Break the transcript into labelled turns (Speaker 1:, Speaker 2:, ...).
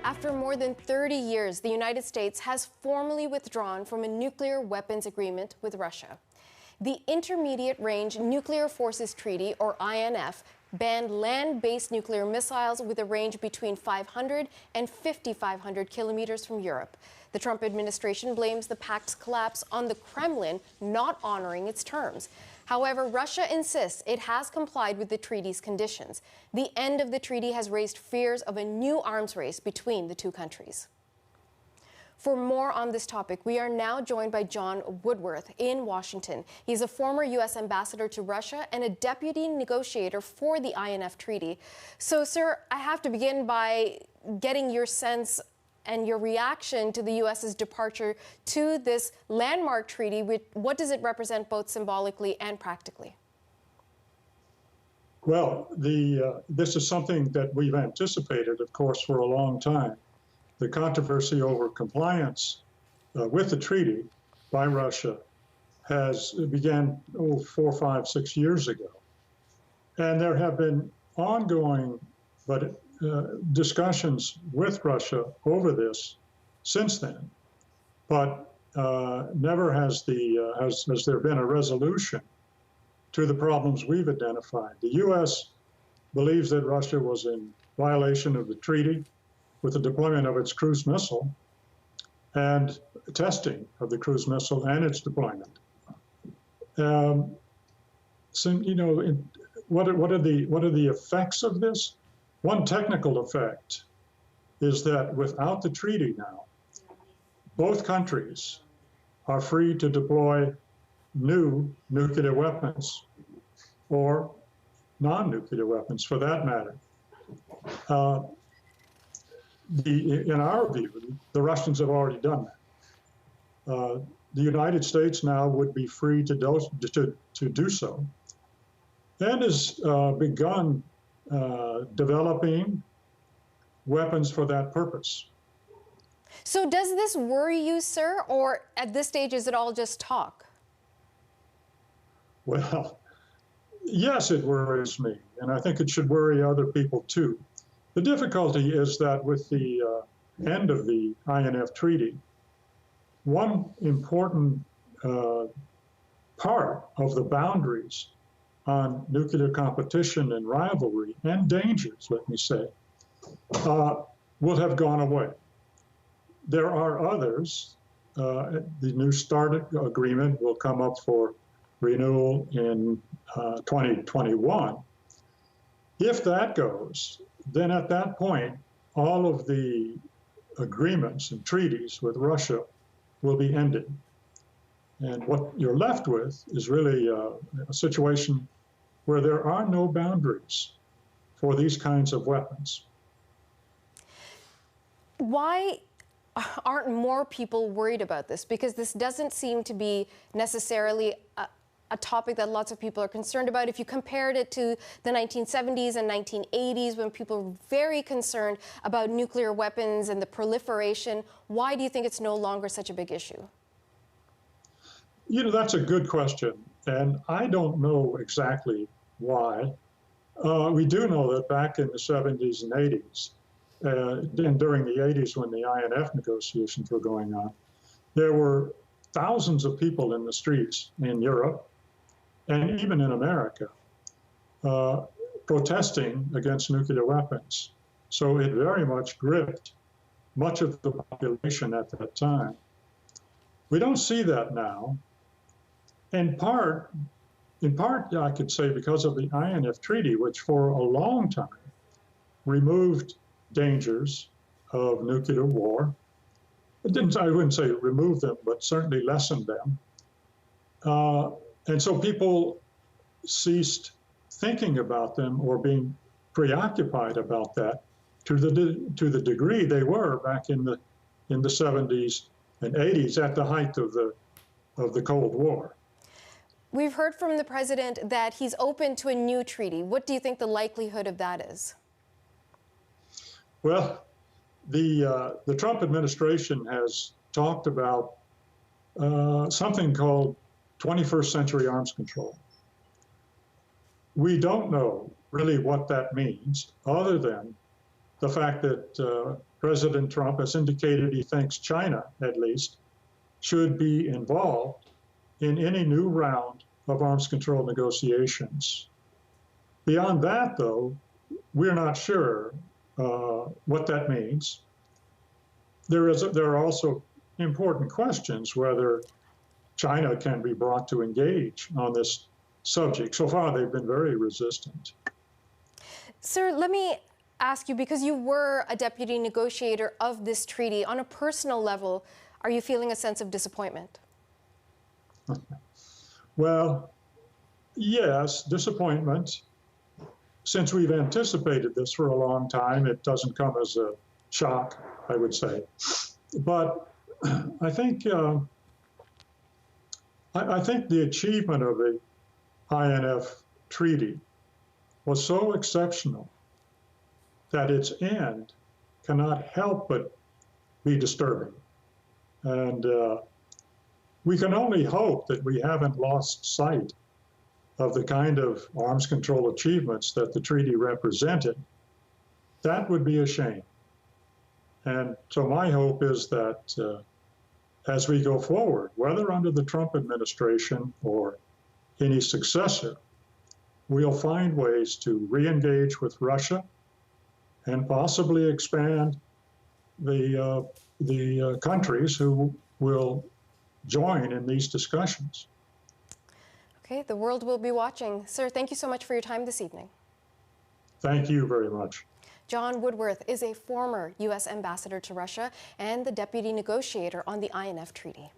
Speaker 1: After more than 30 years, the United States has formally withdrawn from a nuclear weapons agreement with Russia. The Intermediate Range Nuclear Forces Treaty, or INF, banned land-based nuclear missiles with a range between 500 and 5,500 kilometers from Europe. The Trump administration blames the pact's collapse on the Kremlin not honoring its terms. However, Russia insists it has complied with the treaty's conditions. The end of the treaty has raised fears of a new arms race between the two countries. For more on this topic, we are now joined by John Woodworth in Washington. He's a former U.S. ambassador to Russia and a deputy negotiator for the INF treaty. So, sir, I have to begin by getting your sense and your reaction to the U.S.'s departure to this landmark treaty. What does it represent both symbolically and practically?
Speaker 2: Well, this is something that we've anticipated, of course, for a long time. The controversy over compliance with the treaty by Russia began 4, 5, 6 years ago. And there have been ongoing discussions with Russia over this since then. But never has there been a resolution to the problems we've identified. The U.S. believes that Russia was in violation of the treaty with the deployment of its cruise missile and testing of the cruise missile and its deployment. So, you know, what are the effects of this? One technical effect is that without the treaty now, both countries are free to deploy new nuclear weapons or non-nuclear weapons, for that matter. In our view, the Russians have already done that. The United States now would be free to do so, and has begun developing weapons for that purpose.
Speaker 1: So does this worry you, sir, or at this stage is it all just talk?
Speaker 2: Well, yes, it worries me, and I think it should worry other people too. The difficulty is that with the end of the INF treaty, one important part of the boundaries on nuclear competition and rivalry and dangers, let me say, will have gone away. There are others. The New START agreement will come up for renewal in 2021. If that goes, then at that point, all of the agreements and treaties with Russia will be ended. And what you're left with is really a situation where there are no boundaries for these kinds of weapons.
Speaker 1: Why aren't more people worried about this? Because this doesn't seem to be necessarily a topic that lots of people are concerned about. If you compared it to the 1970s and 1980s, when people were very concerned about nuclear weapons and the proliferation, why do you think it's no longer such a big issue?
Speaker 2: You know, that's a good question, and I don't know exactly why. We do know that back in the 70s and 80s, and during the 80s when the INF negotiations were going on, there were thousands of people in the streets in Europe and even in America protesting against nuclear weapons. So it very much gripped much of the population at that time. We don't see that now. In part, I could say because of the INF Treaty, which for a long time removed dangers of nuclear war. I wouldn't say remove them, but certainly lessened them. And so people ceased thinking about them or being preoccupied about that to the degree they were back in the 70s and 80s at the height of the Cold War.
Speaker 1: We've heard from the president that he's open to a new treaty. What do you think the likelihood of that is?
Speaker 2: Well, the Trump administration has talked about something called 21st century arms control. We don't know really what that means, other than the fact that President Trump has indicated he thinks China, at least, should be involved in any new round of arms control negotiations. Beyond that, though, we're not sure what that means. There are also important questions whether China can be brought to engage on this subject. So far, they've been very resistant.
Speaker 1: Sir, let me ask you, because you were a deputy negotiator of this treaty, on a personal level, are you feeling a sense of disappointment?
Speaker 2: Well, yes, disappointment. Since we've anticipated this for a long time, it doesn't come as a shock, I would say. But I think the achievement of the INF treaty was so exceptional that its end cannot help but be disturbing. And we can only hope that we haven't lost sight of the kind of arms control achievements that the treaty represented. That would be a shame. And so my hope is that as we go forward, whether under the Trump administration or any successor, we'll find ways to re-engage with Russia and possibly expand the countries who will join in these discussions.
Speaker 1: Okay, the world will be watching. Sir, thank you so much for your time this evening.
Speaker 2: Thank you very much.
Speaker 1: John Woodworth is a former U.S. ambassador to Russia and the deputy negotiator on the INF Treaty.